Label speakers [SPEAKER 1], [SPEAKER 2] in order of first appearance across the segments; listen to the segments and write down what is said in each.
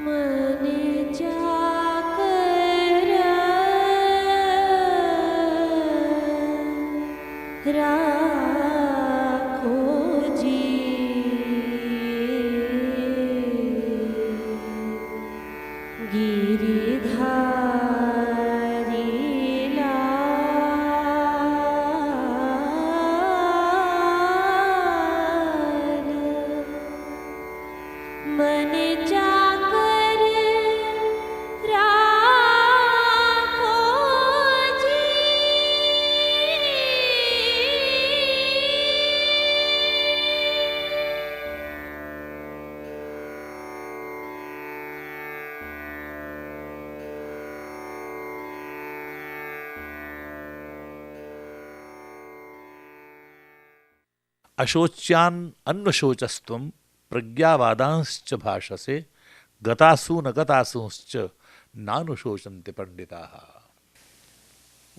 [SPEAKER 1] मन जाकर राखो जी, गिरधारी लाल। मन जाकर राखो जी।
[SPEAKER 2] अशोच्यान अन्वशोचस्त्वं प्रज्ञावादांश्च भाषसे गतासु न गतासूंश्च नानुशोचन्ते पंडिताः।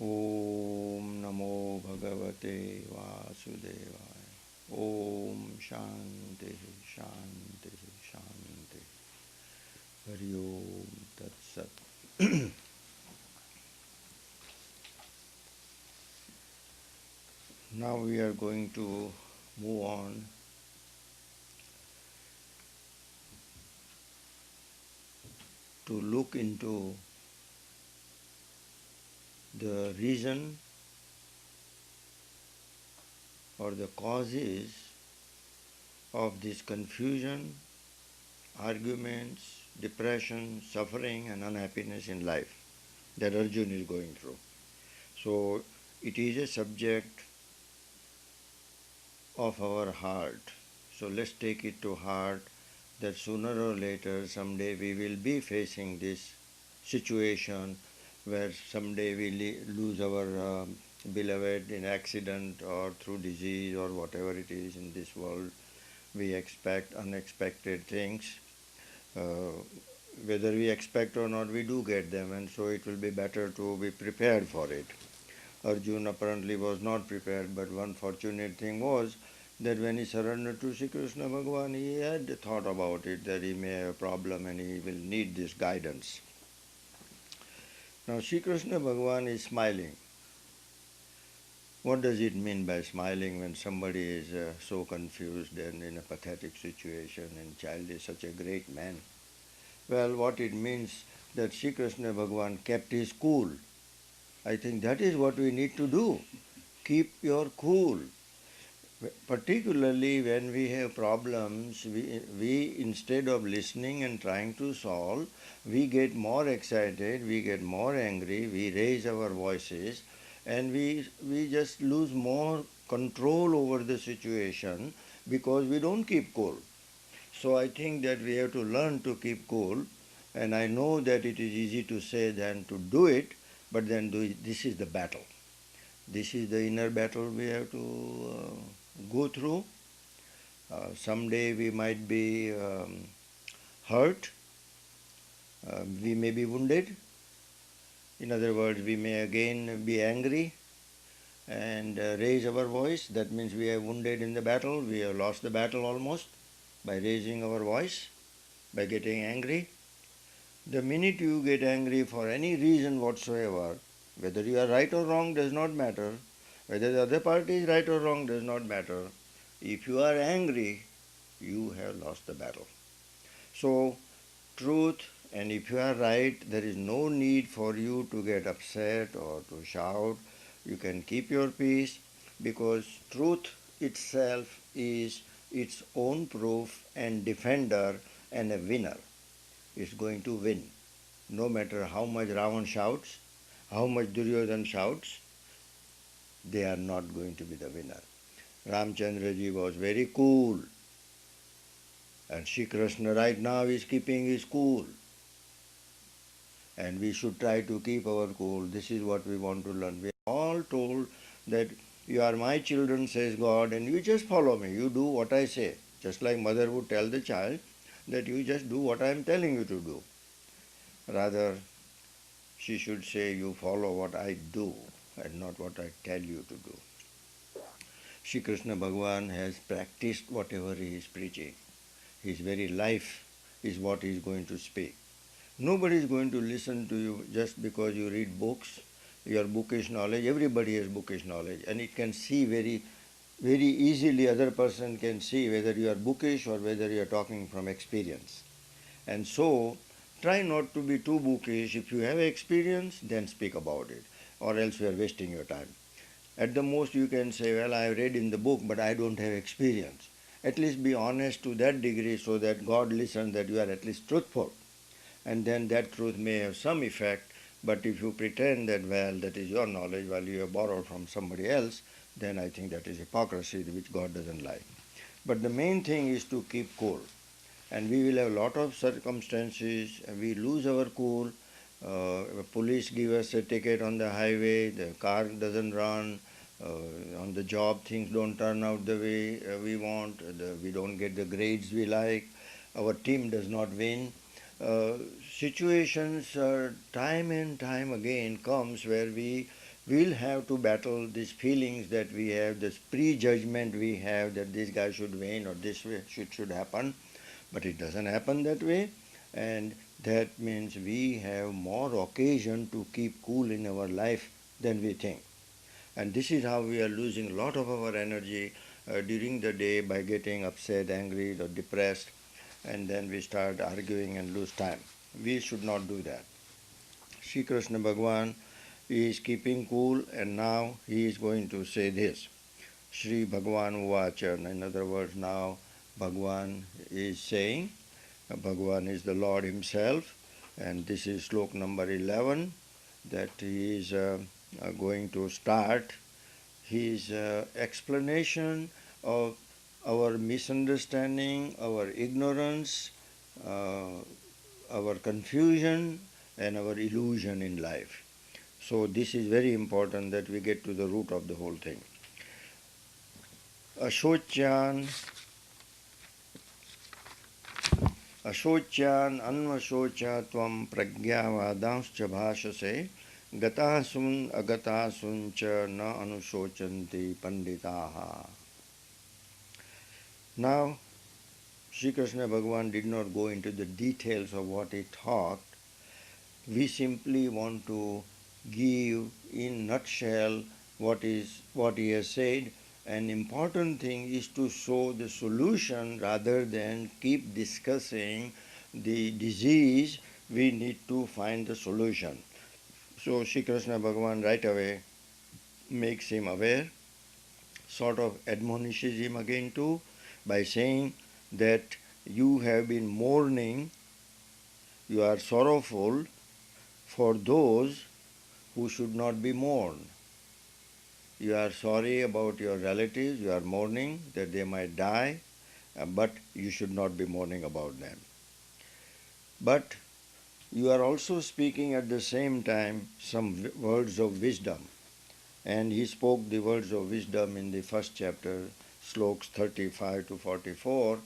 [SPEAKER 3] ओम नमो भगवते वासुदेवाय। ओम शांति शांति शांति। हरि ओम तत्सत। Now we are going to move on to look into the reason or the causes of this confusion, arguments, depression, suffering and unhappiness in life that Arjuna is going through. So it is a subject of our heart. So let's take it to heart that sooner or later, someday we will be facing this situation where someday we lose our beloved in accident or through disease or whatever it is in this world. We expect unexpected things. Whether we expect or not, we do get them, and so it will be better to be prepared for it. Arjuna apparently was not prepared, but one fortunate thing was that when he surrendered to Sri Krishna Bhagavan, he had thought about it, that he may have a problem and he will need this guidance. Now Sri Krishna Bhagavan is smiling. What does it mean by smiling when somebody is so confused and in a pathetic situation, and child is such a great man? Well, what it means that Sri Krishna Bhagavan kept his cool. I think that is what we need to do. Keep your cool. Particularly when we have problems, we instead of listening and trying to solve, we get more excited, we get more angry, we raise our voices, and we just lose more control over the situation because we don't keep cool. So I think that we have to learn to keep cool, and I know that it is easy to say than to do it, but then this is the battle. This is the inner battle we have to go through. Someday we might be hurt, we may be wounded. In other words, we may again be angry and raise our voice. That means we are wounded in the battle, we have lost the battle almost by raising our voice, by getting angry. The minute you get angry for any reason whatsoever, whether you are right or wrong does not matter, whether the other party is right or wrong does not matter. If you are angry, you have lost the battle. So, truth, and if you are right, there is no need for you to get upset or to shout. You can keep your peace because truth itself is its own proof and defender and a winner. Is going to win. No matter how much Ravan shouts, how much Duryodhan shouts, they are not going to be the winner. Ramchandraji was very cool, and Shri Krishna right now is keeping his cool. And we should try to keep our cool. This is what we want to learn. We are all told that you are my children, says God, and you just follow me. You do what I say. Just like mother would tell the child that you just do what I am telling you to do. Rather, she should say, you follow what I do and not what I tell you to do. Shri Krishna Bhagavan has practiced whatever he is preaching. His very life is what he is going to speak. Nobody is going to listen to you just because you read books, your bookish knowledge. Everybody has bookish knowledge, and it can see very easily. Other person can see whether you are bookish or whether you are talking from experience. And so, try not to be too bookish. If you have experience, then speak about it, or else you are wasting your time. At the most, you can say, well, I have read in the book, but I don't have experience. At least be honest to that degree so that God listens that you are at least truthful. And then that truth may have some effect, but if you pretend that, well, that is your knowledge while you have borrowed from somebody else, then I think that is hypocrisy, which God doesn't like. But the main thing is to keep cool. And we will have a lot of circumstances, we lose our cool, police give us a ticket on the highway, the car doesn't run, on the job things don't turn out the way we want, we don't get the grades we like, our team does not win. Situations time and time again comes where we will have to battle these feelings that we have, this prejudgment we have that this guy should win or this way should happen, but it doesn't happen that way, and that means we have more occasion to keep cool in our life than we think. And this is how we are losing a lot of our energy during the day by getting upset, angry, or depressed, and then we start arguing and lose time. We should not do that. Sri Krishna Bhagavan is keeping cool, and now he is going to say this. Sri Bhagavan Uvacha. In other words, now Bhagavan is saying, Bhagavan is the Lord himself, and this is slok number 11, that he is going to start his explanation of our misunderstanding, our ignorance, our confusion, and our illusion in life. So this is very important that we get to the root of the whole thing. Ashocyan अन्वशोचा त्वं प्रज्ञावादांश्च भाषसे गतासुन अगतासुन च न अनुशोचन्ति पंडिताः. Now, Sri Krishna Bhagavan did not go into the details of what he taught. We simply want to give in nutshell what he has said. An important thing is to show the solution rather than keep discussing the disease. We need to find the solution. So Sri Krishna Bhagavan right away makes him aware, sort of admonishes him again too, by saying that you have been mourning, you are sorrowful for those who should not be mourned. You are sorry about your relatives, you are mourning that they might die, but you should not be mourning about them. But you are also speaking at the same time some words of wisdom. And he spoke the words of wisdom in the first chapter, sloks 35 to 44.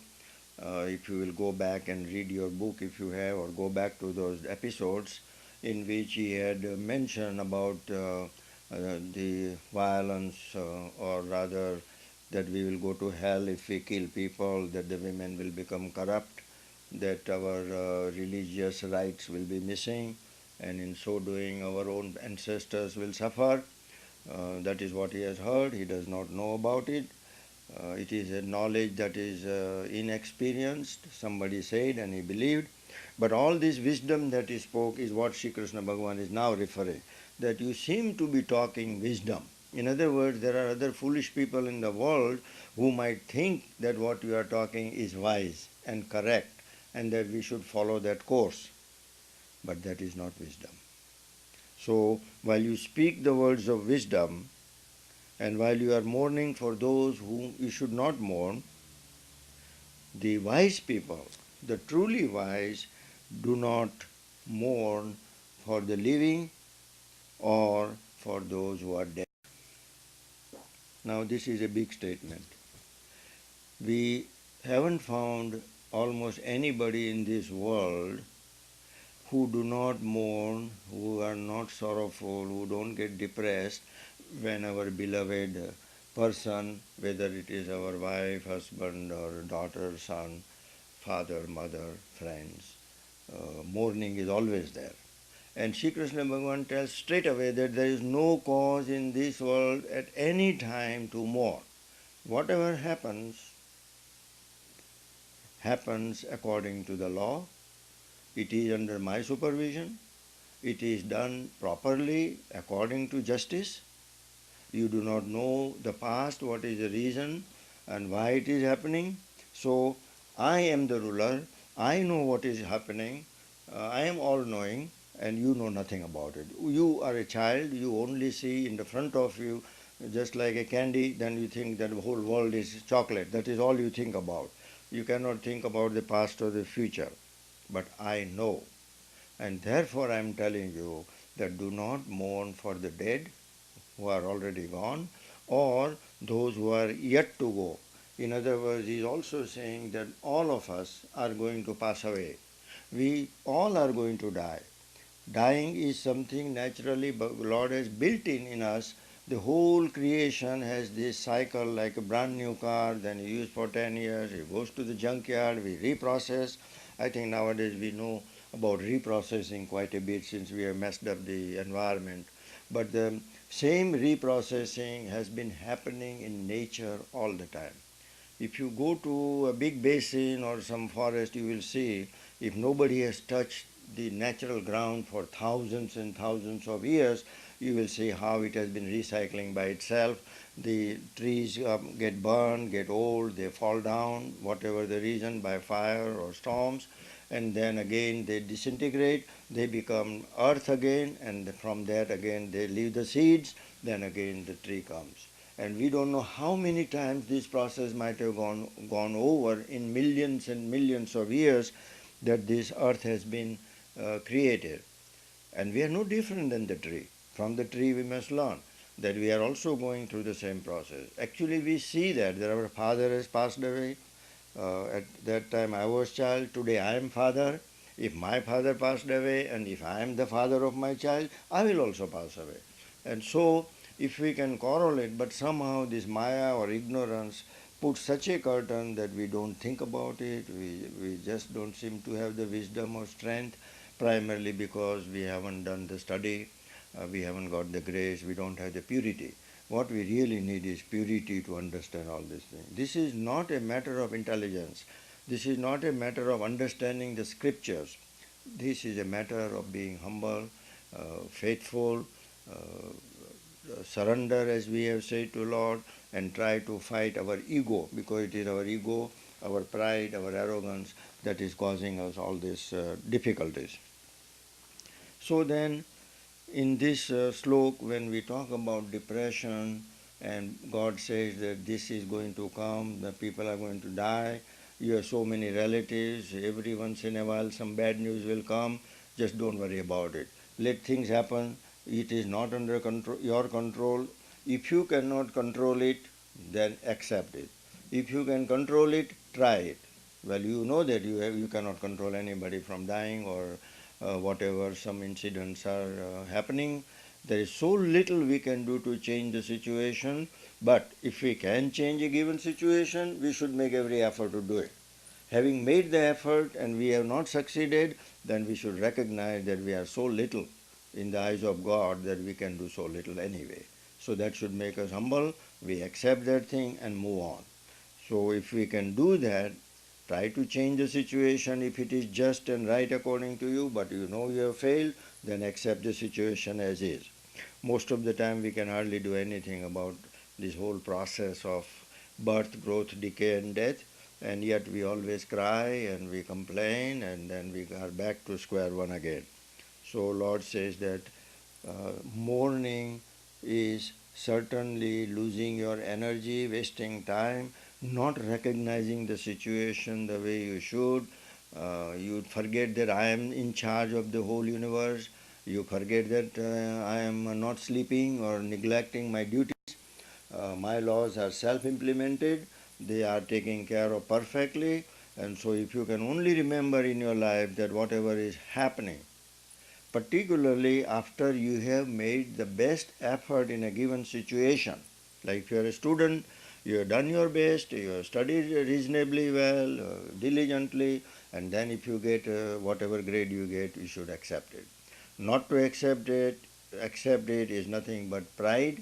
[SPEAKER 3] If you will go back and read your book if you have, or go back to those episodes in which he had mentioned about the violence, or rather that we will go to hell if we kill people, that the women will become corrupt, that our religious rights will be missing, and in so doing our own ancestors will suffer. That is what he has heard. He does not know about it. It is a knowledge that is inexperienced. Somebody said and he believed. But all this wisdom that he spoke is what Sri Krishna Bhagavan is now referring. That you seem to be talking wisdom. In other words, there are other foolish people in the world who might think that what you are talking is wise and correct, and that we should follow that course. But that is not wisdom. So, while you speak the words of wisdom, and while you are mourning for those whom you should not mourn, the wise people, the truly wise, do not mourn for the living or for those who are dead. Now, this is a big statement. We haven't found almost anybody in this world who do not mourn, who are not sorrowful, who don't get depressed when our beloved person, whether it is our wife, husband, or daughter, son, father, mother, friends. Mourning is always there. And Sri Krishna Bhagavan tells straight away that there is no cause in this world at any time to mourn. Whatever happens according to the law. It is under my supervision. It is done properly according to justice. You do not know the past, what is the reason and why it is happening. So I am the ruler. I know what is happening. I am all knowing and you know nothing about it. You are a child. You only see in the front of you just like a candy. Then you think that the whole world is chocolate. That is all you think about. You cannot think about the past or the future. But I know. And therefore I am telling you that do not mourn for the dead who are already gone or those who are yet to go. In other words, he is also saying that all of us are going to pass away. We all are going to die. Dying is something naturally Lord has built in us. The whole creation has this cycle like a brand new car, then you use for 10 years, it goes to the junkyard, we reprocess. I think nowadays we know about reprocessing quite a bit since we have messed up the environment. But the same reprocessing has been happening in nature all the time. If you go to a big basin or some forest, you will see if nobody has touched the natural ground for thousands and thousands of years, you will see how it has been recycling by itself. The trees get burned, get old, they fall down, whatever the reason, by fire or storms, and then again they disintegrate, they become earth again, and from that again they leave the seeds, then again the tree comes. And we don't know how many times this process might have gone over in millions and millions of years that this earth has been created. And we are no different than the tree. From the tree we must learn that we are also going through the same process. Actually we see that our father has passed away. At that time I was child, today I am father. If my father passed away and if I am the father of my child, I will also pass away. And so if we can correlate, but somehow this Maya or ignorance puts such a curtain that we don't think about it, we just don't seem to have the wisdom or strength, primarily because we haven't done the study, we haven't got the grace, we don't have the purity. What we really need is purity to understand all these things. This is not a matter of intelligence. This is not a matter of understanding the scriptures. This is a matter of being humble, faithful, surrender, as we have said to Lord, and try to fight our ego, because it is our ego, our pride, our arrogance that is causing us all these difficulties. So then, in this slok, when we talk about depression, and God says that this is going to come, the people are going to die, you have so many relatives, every once in a while some bad news will come, just don't worry about it. Let things happen. It is not under your control. If you cannot control it, then accept it. If you can control it, try it. Well, you know that you cannot control anybody from dying or whatever some incidents are happening. There is so little we can do to change the situation, but if we can change a given situation, we should make every effort to do it. Having made the effort and we have not succeeded, then we should recognize that we are so little in the eyes of God that we can do so little anyway. So that should make us humble. We accept that thing and move on. So if we can do that, try to change the situation if it is just and right according to you, but you know you have failed, then accept the situation as is. Most of the time we can hardly do anything about this whole process of birth, growth, decay and death, and yet we always cry and we complain and then we are back to square one again. So Lord says that mourning is certainly losing your energy, wasting time, not recognizing the situation the way you should. You forget that I am in charge of the whole universe. You forget that I am not sleeping or neglecting my duties. My laws are self-implemented. They are taken care of perfectly. And so if you can only remember in your life that whatever is happening, particularly after you have made the best effort in a given situation. Like if you are a student You have done your best, you have studied reasonably well, diligently, and then if you get whatever grade you get, you should accept it. Not to accept it is nothing but pride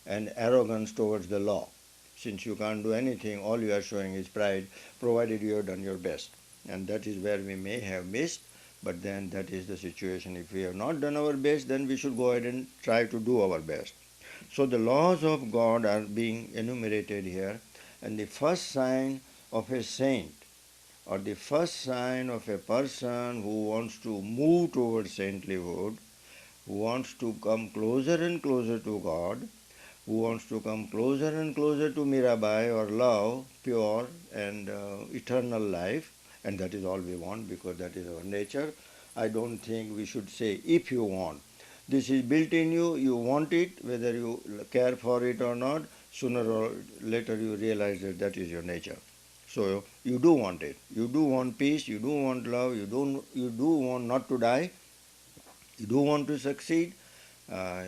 [SPEAKER 3] and arrogance towards the law. Since you can't do anything, all you are showing is pride, provided you have done your best. And that is where we may have missed, but then that is the situation. If we have not done our best, then we should go ahead and try to do our best. So the laws of God are being enumerated here, and the first sign of a saint, or the first sign of a person who wants to move towards saintlyhood, who wants to come closer and closer to God, who wants to come closer and closer to Mirabai, or love, pure and eternal life, and that is all we want because that is our nature. I don't think we should say if you want. This is built in you, you want it, whether you care for it or not, sooner or later you realize that that is your nature. So you do want it. You do want peace, you do want love, you do want not to die, you do want to succeed,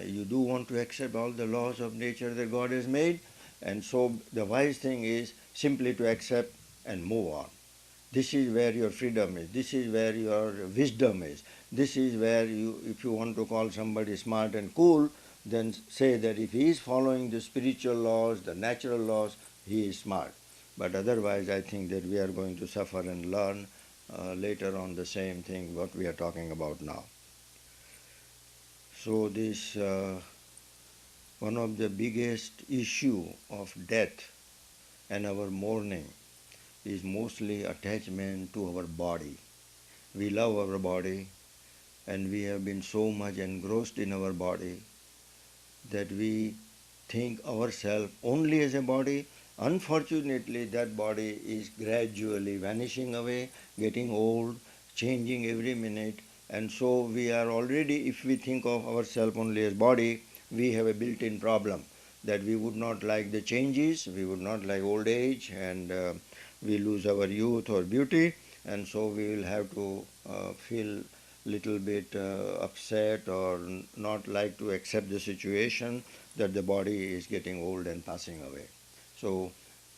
[SPEAKER 3] you do want to accept all the laws of nature that God has made, and so the wise thing is simply to accept and move on. This is where your freedom is. This is where your wisdom is. This is where you, if you want to call somebody smart and cool, then say that if he is following the spiritual laws, the natural laws, he is smart. But otherwise, I think that we are going to suffer and learn later on the same thing what we are talking about now. So this one of the biggest issue of death and our mourning is mostly attachment to our body. We love our body, and we have been so much engrossed in our body that we think ourselves only as a body. Unfortunately, that body is gradually vanishing away, getting old, changing every minute, and so we are already, if we think of ourselves only as body, we have a built-in problem that we would not like the changes, we would not like old age, and we lose our youth or beauty, and so we will have to feel little bit upset or not like to accept the situation that the body is getting old and passing away. So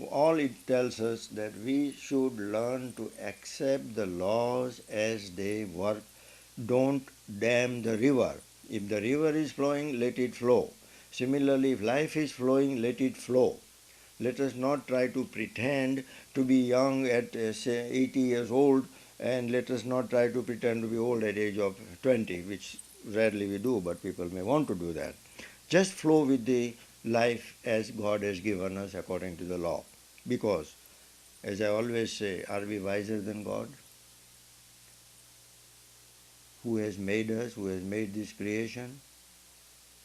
[SPEAKER 3] all it tells us that we should learn to accept the laws as they work. Don't dam the river. If the river is flowing, let it flow. Similarly, if life is flowing, let it flow. Let us not try to pretend to be young at say 80 years old, and let us not try to pretend to be old at the age of 20, which rarely we do, but people may want to do that. Just flow with the life as God has given us according to the law. Because, as I always say, are we wiser than God? Who has made us, who has made this creation?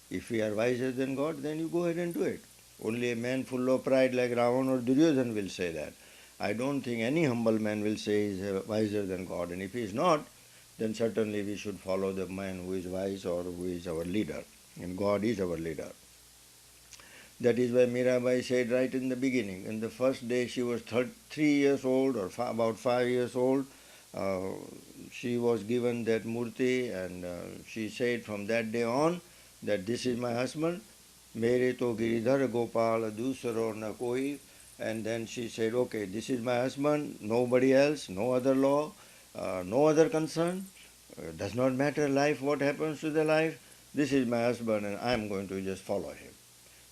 [SPEAKER 3] If we are wiser than God, then you go ahead and do it. Only a man full of pride like Ravan or Duryodhan will say that. I don't think any humble man will say he is wiser than God. And if he is not, then certainly we should follow the man who is wise or who is our leader. And God is our leader. That is why Mirabai said right in the beginning, in the first day she was 3 years old or about 5 years old, she was given that murti, and she said from that day on that this is my husband, mere to giridhar gopal dusaro na koi, and then she said, okay, this is my husband, nobody else, no other law, no other concern, does not matter life, what happens to the life, this is my husband and I am going to just follow him.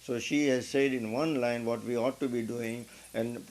[SPEAKER 3] So she has said in one line what we ought to be doing, and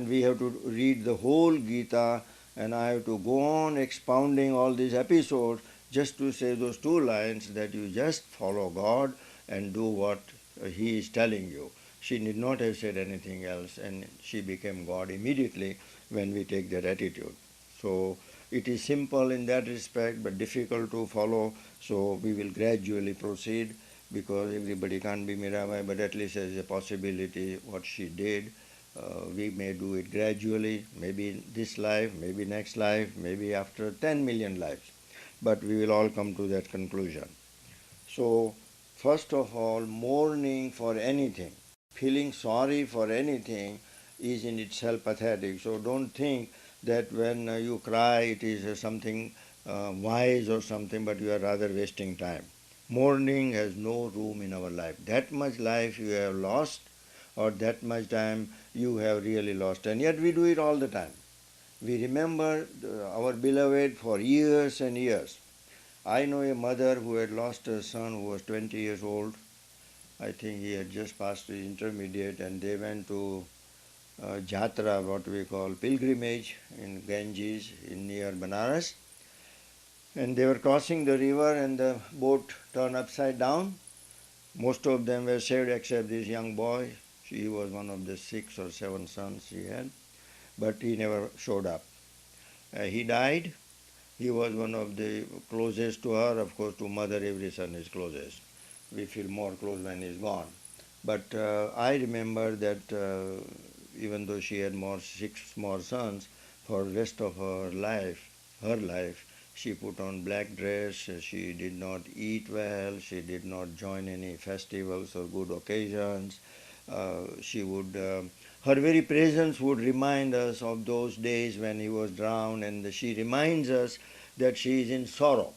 [SPEAKER 3] we have to read the whole Gita, and I have to go on expounding all these episodes just to say those 2 lines that you just follow God and do what He is telling you. She need not have said anything else, and she became God immediately when we take that attitude. So it is simple in that respect, but difficult to follow, so we will gradually proceed, because everybody can't be Mirabai, but at least there's a possibility what she did. We may do it gradually, maybe this life, maybe next life, maybe after 10 million lives. But we will all come to that conclusion. So, first of all, mourning for anything, feeling sorry for anything is in itself pathetic. So don't think that when you cry it is something wise or something, but you are rather wasting time. Mourning has no room in our life. That much life you have lost, or that much time you have really lost. And yet we do it all the time. We remember our beloved for years and years. I know a mother who had lost her son who was 20 years old. I think he had just passed his intermediate, and they went to Jatra, what we call pilgrimage in Ganges in near Banaras. And they were crossing the river and the boat turned upside down. Most of them were saved except this young boy. He was one of the 6 or 7 sons he had, but he never showed up. He died. He was one of the closest to her. Of course, to mother, every son is closest. We feel more close when he's gone. But I remember that even though she had 6 more sons, for the rest of her life, she put on black dress. She did not eat well. She did not join any festivals or good occasions. Her very presence would remind us of those days when he was drowned, and she reminds us that she is in sorrow.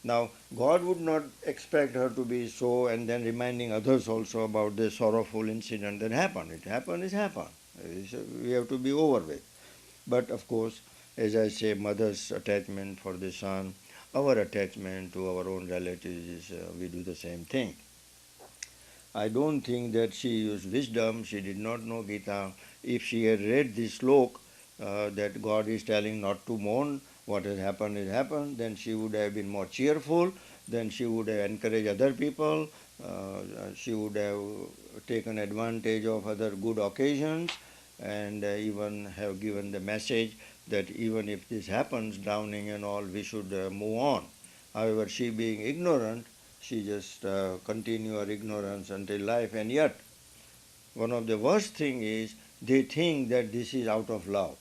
[SPEAKER 3] Now, God would not expect her to be so, and then reminding others also about the sorrowful incident that happened. It happened, it happened. We have to be over with. But of course, as I say, mother's attachment for the son, our attachment to our own relatives, we do the same thing. I don't think that she used wisdom. She did not know Gita. If she had read this slok that God is telling not to mourn, what has happened, then she would have been more cheerful, then she would have encouraged other people, she would have taken advantage of other good occasions, and even have given the message that even if this happens, drowning and all, we should move on. However, she being ignorant, she just continue her ignorance until life, and yet one of the worst thing is they think that this is out of love.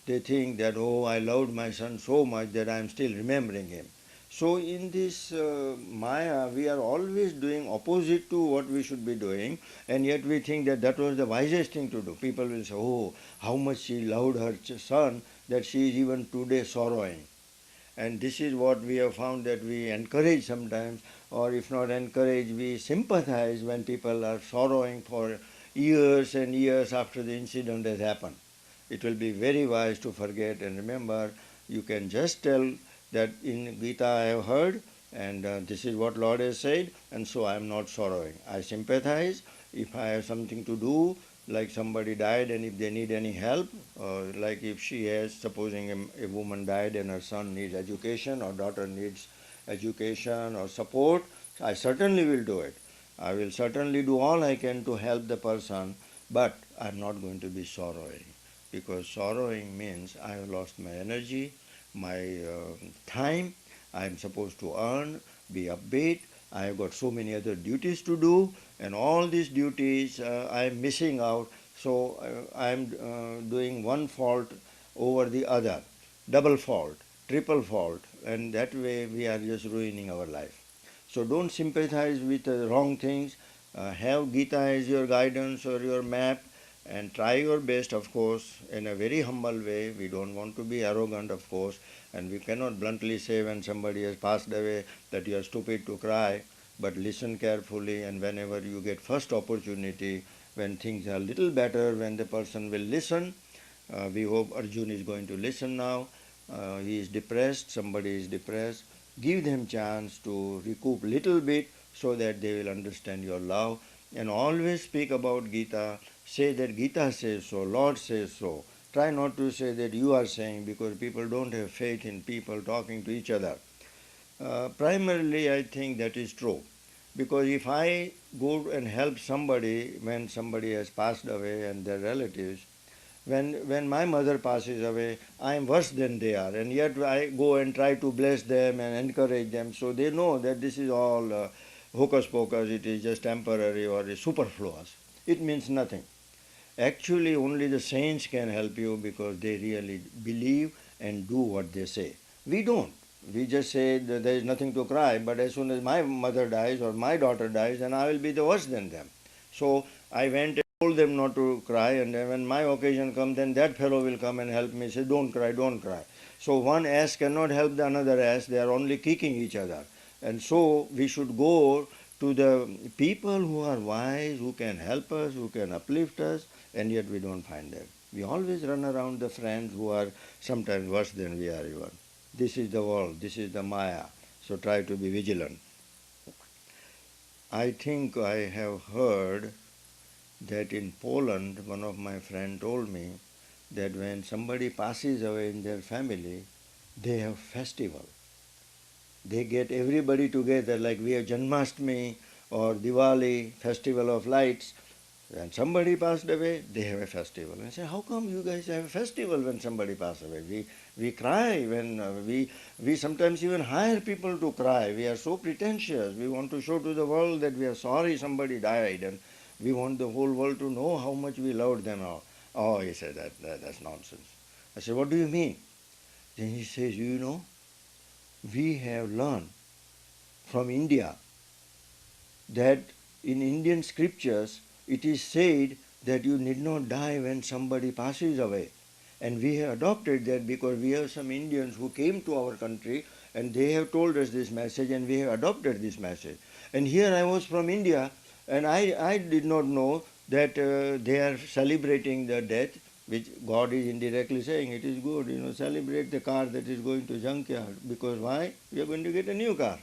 [SPEAKER 3] They think that, oh, I loved my son so much that I am still remembering him. So in this Maya, we are always doing opposite to what we should be doing, and yet we think that that was the wisest thing to do. People will say, oh, how much she loved her son that she is even today sorrowing. And this is what we have found, that we encourage sometimes, or if not encourage, we sympathize when people are sorrowing for years and years after the incident has happened. It will be very wise to forget and remember. You can just tell that in Gita I have heard, and this is what Lord has said, and so I am not sorrowing. I sympathize. If I have something to do, like somebody died, and if they need any help, like if she has, supposing a woman died and her son needs education or daughter needs education or support, I certainly will do it. I will certainly do all I can to help the person, but I am not going to be sorrowing, because sorrowing means I have lost my energy, my time. I am supposed to earn, be upbeat. I have got so many other duties to do, and all these duties I am missing out. So I am doing one fault over the other, double fault, triple fault, and that way we are just ruining our life. So don't sympathize with the wrong things. Have Gita as your guidance or your map, and try your best, of course, in a very humble way. We don't want to be arrogant, of course, and we cannot bluntly say when somebody has passed away that you are stupid to cry, but listen carefully, and whenever you get first opportunity, when things are a little better, when the person will listen, we hope Arjun is going to listen now. He is depressed, somebody is depressed. Give them chance to recoup little bit so that they will understand your love, and always speak about Gita. Say that Gita says so, Lord says so. Try not to say that you are saying, because people don't have faith in people talking to each other. Primarily, I think that is true. Because if I go and help somebody when somebody has passed away and their relatives, when my mother passes away, I am worse than they are, and yet I go and try to bless them and encourage them, so they know that this is all hocus pocus, it is just temporary or superfluous. It means nothing. Actually, only the saints can help you, because they really believe and do what they say. We don't. We just say that there is nothing to cry, but as soon as my mother dies or my daughter dies, then I will be the worse than them. So I went and told them not to cry, and then when my occasion comes, then that fellow will come and help me, say, don't cry, don't cry. So one ass cannot help the another ass, they are only kicking each other. And so we should go to the people who are wise, who can help us, who can uplift us, and yet we don't find them. We always run around the friends who are sometimes worse than we are even. This is the world, this is the Maya, so try to be vigilant. I think I have heard that in Poland, one of my friends told me that when somebody passes away in their family, they have festival. They get everybody together like we have Janmashtami or Diwali, festival of lights. When somebody passed away, they have a festival. And I say, how come you guys have a festival when somebody passes away? We cry when we sometimes even hire people to cry. We are so pretentious. We want to show to the world that we are sorry somebody died and we want the whole world to know how much we loved them. Oh, he said, that's nonsense. I said, what do you mean? Then he says, we have learned from India that in Indian scriptures it is said that you need not die when somebody passes away. And we have adopted that because we have some Indians who came to our country and they have told us this message and we have adopted this message. And here I was from India and I did not know that they are celebrating the death, which God is indirectly saying it is good, celebrate the car that is going to junkyard. Because why? We are going to get a new car.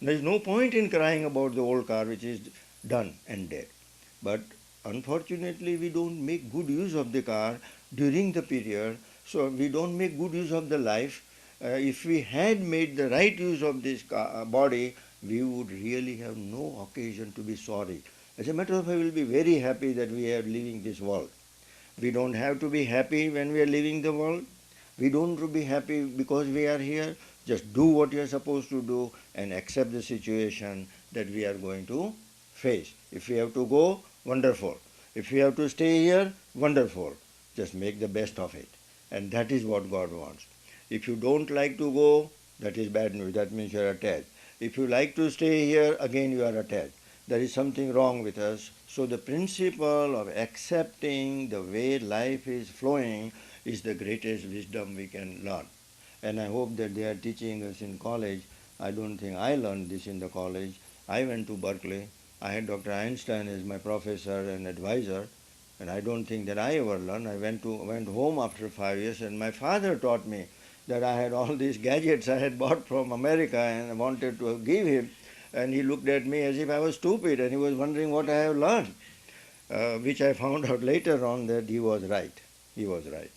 [SPEAKER 3] There is no point in crying about the old car which is done and dead. But unfortunately, we don't make good use of the car during the period, so we don't make good use of the life. If we had made the right use of this body, we would really have no occasion to be sorry. As a matter of fact, we will be very happy that we are leaving this world. We don't have to be happy when we are leaving the world. We don't have to be happy because we are here. Just do what you are supposed to do and accept the situation that we are going to face. If we have to go, wonderful. If we have to stay here, wonderful. Just make the best of it. And that is what God wants. If you don't like to go, that is bad news. That means you are attached. If you like to stay here, again you are attached. There is something wrong with us. So the principle of accepting the way life is flowing is the greatest wisdom we can learn. And I hope that they are teaching us in college. I don't think I learned this in the college. I went to Berkeley. I had Dr. Einstein as my professor and advisor, and I don't think that I ever learned. I went home after 5 years, and my father taught me that I had all these gadgets I had bought from America and I wanted to give him. And he looked at me as if I was stupid, and he was wondering what I have learned, which I found out later on that he was right. He was right.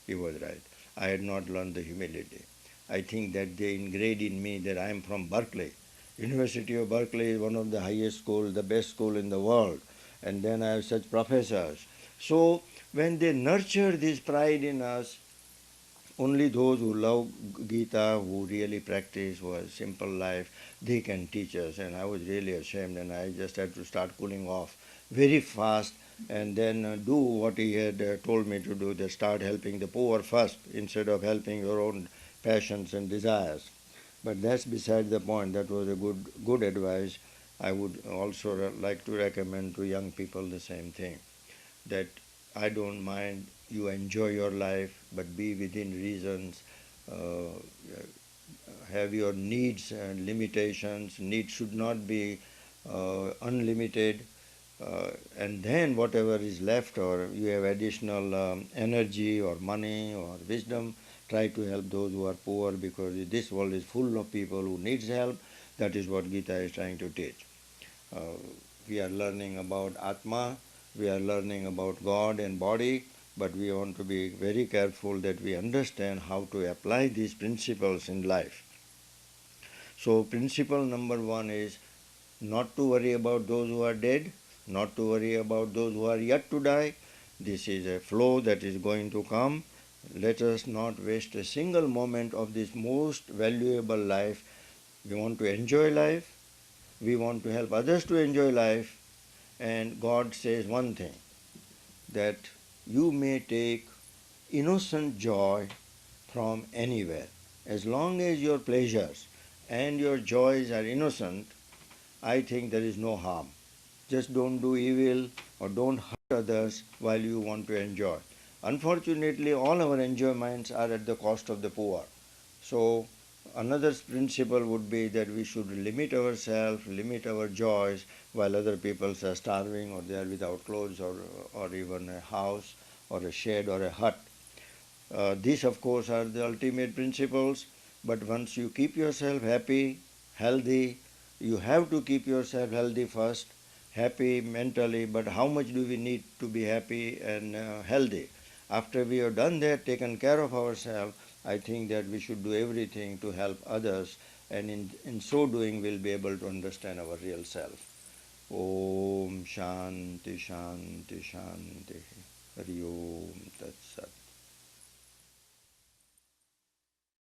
[SPEAKER 3] He was right. I had not learned the humility. I think that they ingrained in me that I am from Berkeley. University of Berkeley is one of the highest schools, the best school in the world. And then I have such professors. So when they nurture this pride in us, only those who love Gita, who really practice, who have simple life, they can teach us. And I was really ashamed, and I just had to start cooling off very fast and then do what he had told me to do, that start helping the poor first instead of helping your own passions and desires. But that's beside the point. That was a good advice. I would also like to recommend to young people the same thing, that I don't mind you enjoy your life, but be within reasons. Have your needs and limitations. Needs should not be unlimited. And then whatever is left, or you have additional energy or money or wisdom, try to help those who are poor, because this world is full of people who needs help. That is what Gita is trying to teach. We are learning about Atma, we are learning about God and body, but we want to be very careful that we understand how to apply these principles in life. So principle number 1 is not to worry about those who are dead, not to worry about those who are yet to die. This is a flow that is going to come. Let us not waste a single moment of this most valuable life. We want to enjoy life. We want to help others to enjoy life. And God says one thing, that you may take innocent joy from anywhere. As long as your pleasures and your joys are innocent, I think there is no harm. Just don't do evil or don't hurt others while you want to enjoy. Unfortunately, all our enjoyments are at the cost of the poor. So Another principle would be that we should limit ourselves, limit our joys, while other people are starving or they are without clothes or even a house or a shed or a hut. These, of course, are the ultimate principles, but once you keep yourself happy, healthy, you have to keep yourself healthy first, happy mentally, but how much do we need to be happy and healthy? After we have done that, taken care of ourselves, I think that we should do everything to help others, and in so doing, we'll be able to understand our real self. Om Shanti Shanti Shanti. Hari Om Tat Sat.